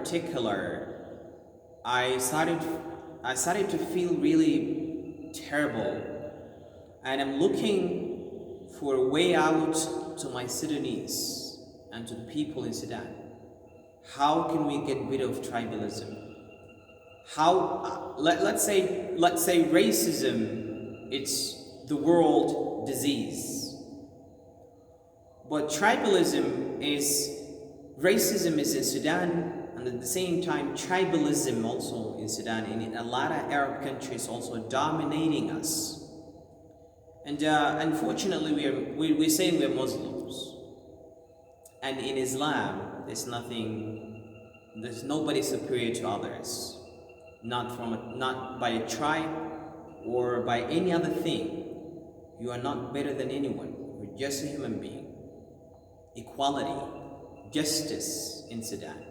particular, I started to feel really terrible, and I'm looking for a way out to my Sudanese and to the people in Sudan. How can we get rid of tribalism? Let's say racism, it's the world disease, but racism is in Sudan, and at the same time tribalism also in Sudan, and in a lot of Arab countries also dominating us. And unfortunately we're saying we're Muslims, and in Islam there's nobody superior to others, not by a tribe or by any other thing. You are not better than anyone. You're just a human being. Equality, justice in Sudan.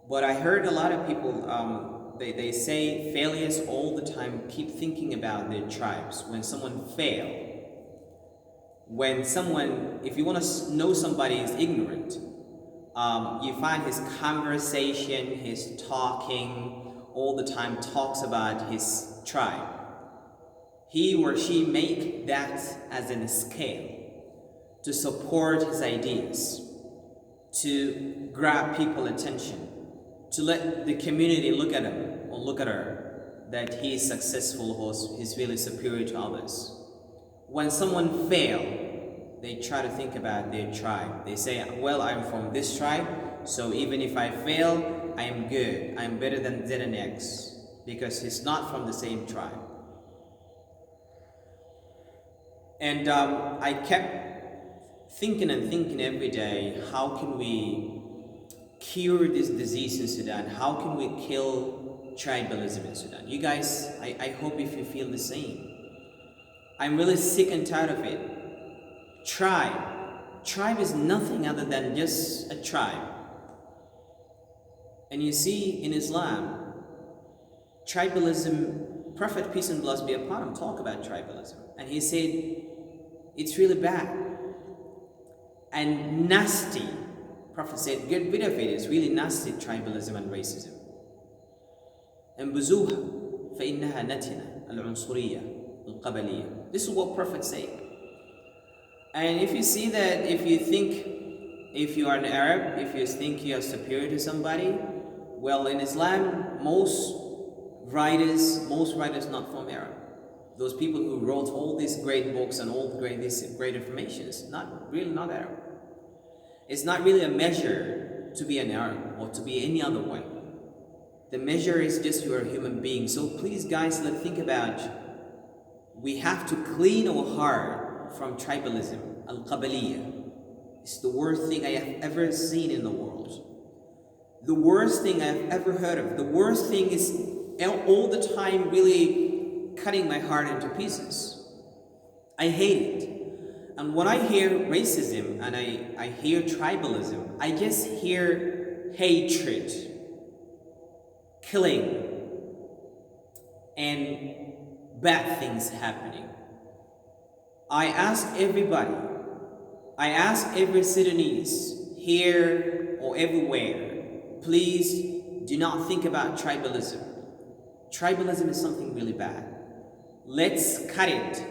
But I heard a lot of people, they say failures all the time, keep thinking about their tribes. When someone fails, if you want to know somebody is ignorant, you find his conversation, his talking, all the time talks about his tribe. He or she make that as an scale to support his ideas, to grab people's attention, to let the community look at him or look at her, that he is successful or he's really superior to others. When someone fails, they try to think about their tribe. They say, well, I'm from this tribe, so even if I fail, I am good. I'm better than Z and X, because he's not from the same tribe. And I kept thinking every day, how can we cure this disease in Sudan? How can we kill tribalism in Sudan? You guys, I hope if you feel the same. I'm really sick and tired of it. Tribe is nothing other than just a tribe. And you see in Islam, tribalism, Prophet peace and blessings be upon him talk about tribalism, and he said it's really bad and nasty. Prophet said get rid of it. It's really nasty, tribalism and racism. انبذوها فإنها نتنة العنصرية القبلية. This is what Prophet said. And if you see that, if you are an Arab, if you think you are superior to somebody, well, in Islam, most writers not from Arab. Those people who wrote all these great books and all this great information is not Arab. It's not really a measure to be an Arab or to be any other one. The measure is just you are a human being. So please, guys, let's think about, we have to clean our heart from tribalism, al-qabaliyah. It's the worst thing I have ever seen in the world. The worst thing I've ever heard of. The worst thing is all the time really cutting my heart into pieces. I hate it. And when I hear racism and I hear tribalism, I just hear hatred, killing, and bad things happening. I ask everybody, I ask every Sudanese, here or everywhere, please do not think about tribalism. Tribalism is something really bad. Let's cut it.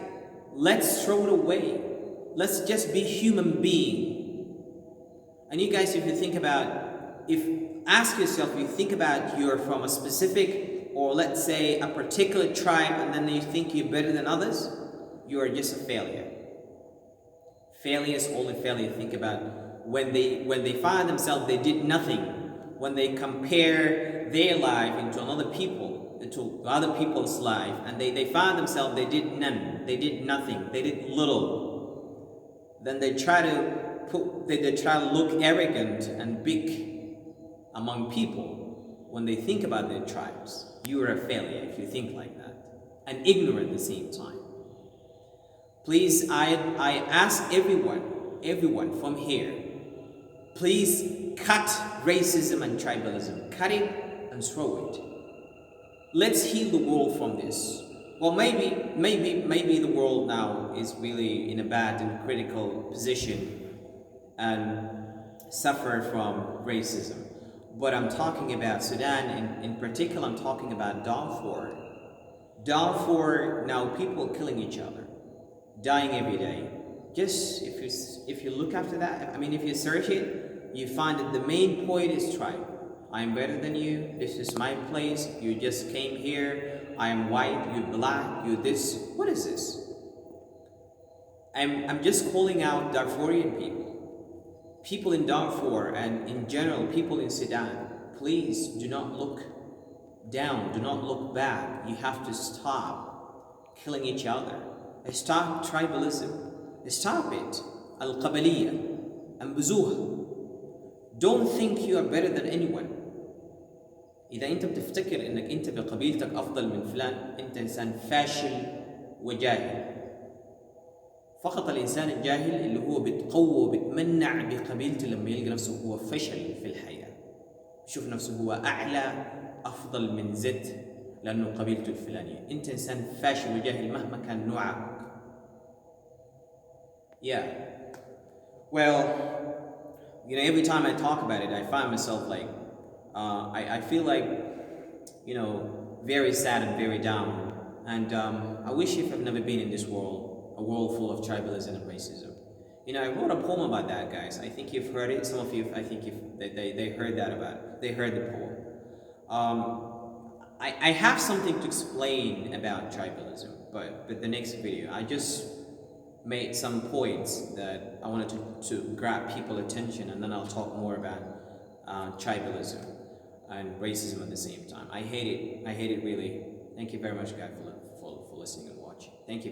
Let's throw it away. Let's just be human being. And you guys, if you think about, ask yourself, you think about you're from a specific, or let's say a particular tribe, and then you think you're better than others, you are just a failure. Failure is only failure. Think about when they find themselves they did nothing, when they compare their life into other people's life, and they find themselves they did none, they did nothing, they did little. Then they try to look arrogant and big among people when they think about their tribes. You are a failure if you think like that, and ignorant at the same time. Please, I ask everyone from here, please cut racism and tribalism. Cut it and throw it. Let's heal the world from this. Well, maybe the world now is really in a bad and critical position and suffer from racism. but I'm talking about Sudan, in particular I'm talking about Darfur. Darfur, now people killing each other, dying every day. Just if you look after that, I mean if you search it, you find that the main point is tribe. I am better than you, this is my place, you just came here, I am white, you black, you this. What is this? I'm just calling out Darfurian people. People in Darfur and in general people in Sudan, please do not look down, do not look back. You have to stop killing each other. Stop tribalism. Stop it. Al-Qabaliyya. انبذوها. Don't think you are better than anyone. إذا أنت بتفتكر إنك أنت بقبيلتك أفضل من فلان، أنت إنسان فاشل وجاهل. فقط الإنسان الجاهل اللي هو بتقوى وبتمنع بقبيلته لما يلقى نفسه هو فشل في الحياة، يشوف نفسه هو أعلى أفضل من زد لأنه قبيلته الفلانية. أنت إنسان فاشل وجاهل مهما كان نوعك. Yeah. Well, you know, every time I talk about it, I find myself like, I feel like, you know, very sad and very down. And I wish if I've never been in this world, a world full of tribalism and racism. You know, I wrote a poem about that, guys. I think you've heard it. Some of you, I think they heard that about it. They heard the poem. I have something to explain about tribalism, but the next video, I just made some points that I wanted to grab people's attention, and then I'll talk more about tribalism and racism at the same time. I hate it really. Thank you very much, guys, for listening and watching. Thank you very much.